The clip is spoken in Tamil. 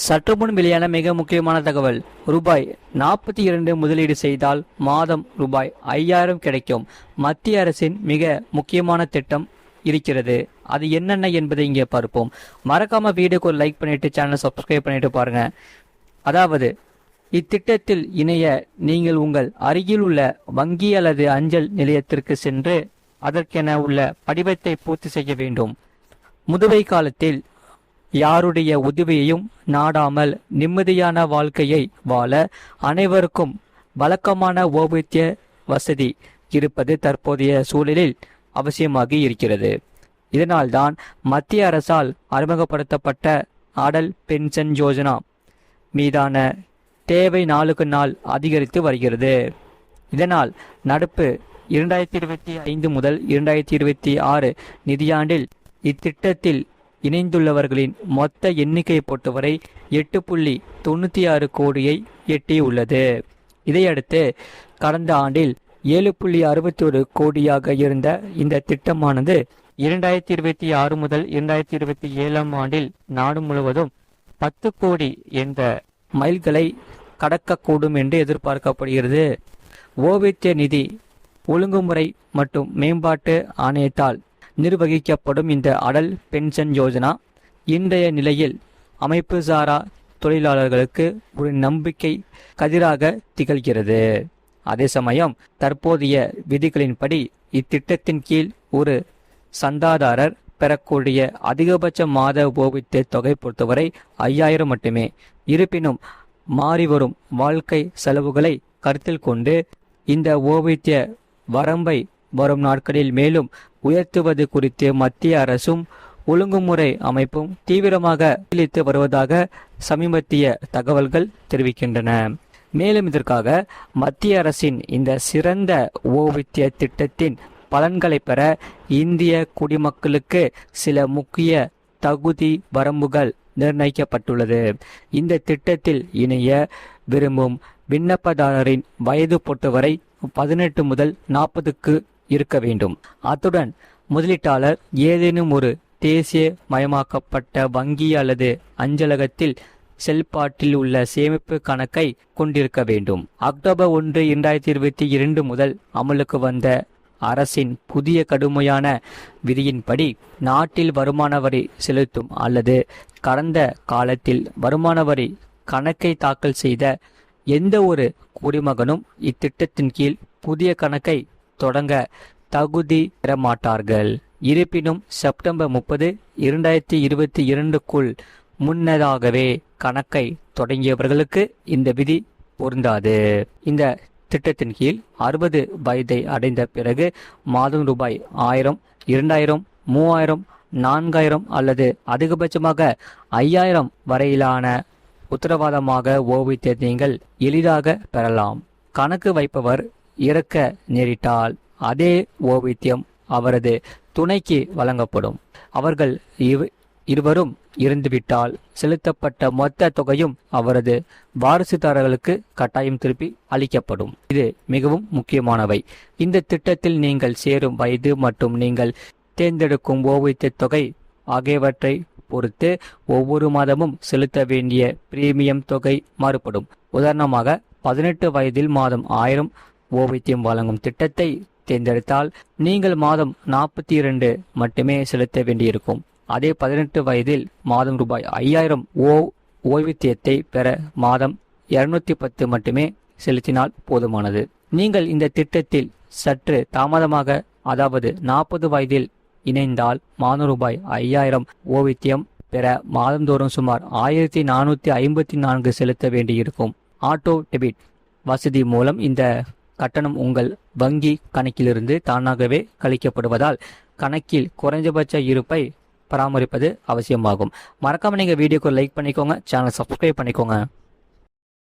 சற்று முன் வெளியான மிக முக்கியமான தகவல். ரூபாய் 42 முதலீடு செய்தால் மாதம் ரூபாய் 5000 கிடைக்கும். மத்திய அரசின் மிக முக்கியமான திட்டம் இருக்கிறது. அது என்னென்ன என்பதை இங்கே பார்ப்போம். மறக்காம வீடியோக்கு ஒரு லைக் பண்ணிட்டு சேனலை சப்ஸ்கிரைப் பண்ணிட்டு பாருங்க. அதாவது இத்திட்டத்தில் இணைய நீங்கள் உங்கள் அருகில் உள்ள வங்கி அல்லது அஞ்சல் நிலையத்திற்கு சென்று அதற்கென உள்ள படிவத்தை பூர்த்தி செய்ய வேண்டும். முதுமை காலத்தில் யாருடைய உதவியையும் நாடாமல் நிம்மதியான வாழ்க்கையை வாழ அனைவருக்கும் வழக்கமான ஓய்வூதிய வசதி இருப்பது தற்போதைய சூழலில் அவசியமாகி இருக்கிறது. இதனால்தான் மத்திய அரசால் அறிமுகப்படுத்தப்பட்ட அடல் பென்ஷன் யோஜனா மீதான தேவை நாளுக்கு நாள் அதிகரித்து வருகிறது. இதனால் நடப்பு 2025 முதல் 2026 நிதியாண்டில் இத்திட்டத்தில் இணைந்துள்ளவர்களின் மொத்த எண்ணிக்கையை பொறுத்தவரை 8.96 கோடியை எட்டியுள்ளது. இதையடுத்து கடந்த ஆண்டில் 7.61 கோடியாக இருந்த இந்த திட்டமானது 2026 முதல் 2027 ஆண்டில் நாடு முழுவதும் 10 கோடி என்ற மைல்களை கடக்கக்கூடும் என்று எதிர்பார்க்கப்படுகிறது. ஓய்வூதிய நிதி ஒழுங்குமுறை மற்றும் மேம்பாட்டு ஆணையத்தால் நிர்வகிக்கப்படும் இந்த அடல் பென்ஷன் யோஜனா இன்றைய நிலையில் அமைப்பு சாரா தொழிலாளர்களுக்கு ஒரு நம்பிக்கை கதிராக திகழ்கிறது. அதே சமயம் தற்போதைய விதிகளின்படி இத்திட்டத்தின் கீழ் ஒரு சந்தாதாரர் பெறக்கூடிய அதிகபட்ச மாத ஓய்வூதிய தொகை பொறுத்தவரை 5000 மட்டுமே. இருப்பினும் மாறிவரும் வாழ்க்கை செலவுகளை கருத்தில் கொண்டு இந்த ஓய்வூதிய வரம்பை வரும் நாட்களில் மேலும் உயர்த்துவது குறித்து மத்திய அரசும் ஒழுங்குமுறை அமைப்பும் தீவிரமாக பரிசீலித்து வருவதாக சமீபத்திய தகவல்கள் தெரிவிக்கின்றன. மேலும் இதற்காக மத்திய அரசின் இந்த சிறந்த ஓய்வூதிய திட்டத்தின் பலன்களை பெற இந்திய குடிமக்களுக்கு சில முக்கிய தகுதி வரம்புகள் நிர்ணயிக்கப்பட்டுள்ளது. இந்த திட்டத்தில் இணைய விரும்பும் விண்ணப்பதாரரின் வயது பொறுத்தவரை 18 முதல் 40க்கு இருக்க வேண்டும். அத்துடன் முதலீட்டாளர் ஏதேனும் ஒரு தேசிய மயமாக்கப்பட்ட வங்கி அல்லது அஞ்சலகத்தில் செயல்பாட்டில் உள்ள சேமிப்பு கணக்கை கொண்டிருக்க வேண்டும். அக்டோபர் 1, 2022 முதல் அமலுக்கு வந்த அரசின் புதிய கடுமையான விதியின்படி நாட்டில் வருமான வரி செலுத்தும் அல்லது கடந்த காலத்தில் வருமான வரி கணக்கை தாக்கல் செய்த எந்த ஒரு குடிமகனும் இத்திட்டத்தின் கீழ் புதிய கணக்கை தொடங்க தகுதி பெற மாட்டார்கள். இருப்பினும் செப்டம்பர் 30, 2022க்குள் முன்னதாகவே கணக்கை தொடங்கியவர்களுக்கு இந்த விதி பொருந்தாது. இந்த திட்டத்தின் கீழ் 60 வயதை அடைந்த பிறகு மாதம் ரூபாய் 1000, 2000, 3000, 4000 அல்லது அதிகபட்சமாக 5000 வரையிலான உத்தரவாதமாக ஓய்வூதியத்தை நீங்கள் எளிதாக பெறலாம். கணக்கு வைப்பவர் இறக்க நேரிட்டால் அதே ஓய்வூதியம் அவரது துணைக்கு வழங்கப்படும். அவர்கள் இருவரும் இறந்துவிட்டால் செலுத்தப்பட்ட மொத்த தொகையும் அவரது வாரிசுதாரர்களுக்கு கட்டாயம் திருப்பி அளிக்கப்படும். இது மிகவும் முக்கியமானவை. இந்த திட்டத்தில் நீங்கள் சேரும் வயது மற்றும் நீங்கள் தேர்ந்தெடுக்கும் ஓய்வூதிய தொகை ஆகியவற்றை பொறுத்து ஒவ்வொரு மாதமும் செலுத்த வேண்டிய பிரீமியம் தொகை மாறுபடும். உதாரணமாக 18 வயதில் மாதம் 1000 ஓய்வூதியம் வழங்கும் திட்டத்தை தேர்ந்தெடுத்தால் நீங்கள் மாதம் 42 மட்டுமே செலுத்த வேண்டியிருக்கும். அதே 18 வயதில் மாதம் ரூபாய் 5000 ஓய்வூதியத்தை பெற மாதம் 210 மட்டுமே செலுத்தினால் போதுமானது. நீங்கள் இந்த திட்டத்தில் சற்று தாமதமாக அதாவது 40 வயதில் இணைந்தால் மாதம் ரூபாய் 5000 ஓய்வூதியம் பெற மாதந்தோறும் சுமார் 1454 செலுத்த வேண்டியிருக்கும். ஆட்டோ டெபிட் வசதி மூலம் இந்த கட்டணம் உங்கள் வங்கி கணக்கிலிருந்து தானாகவே கழிக்கப்படுவதால் கணக்கில் குறைந்தபட்ச இருப்பை பராமரிப்பது அவசியமாகும். மறக்காம நீங்க வீடியோக்கு லைக் பண்ணிக்கோங்க, சேனல் சப்ஸ்கிரைப் பண்ணிக்கோங்க.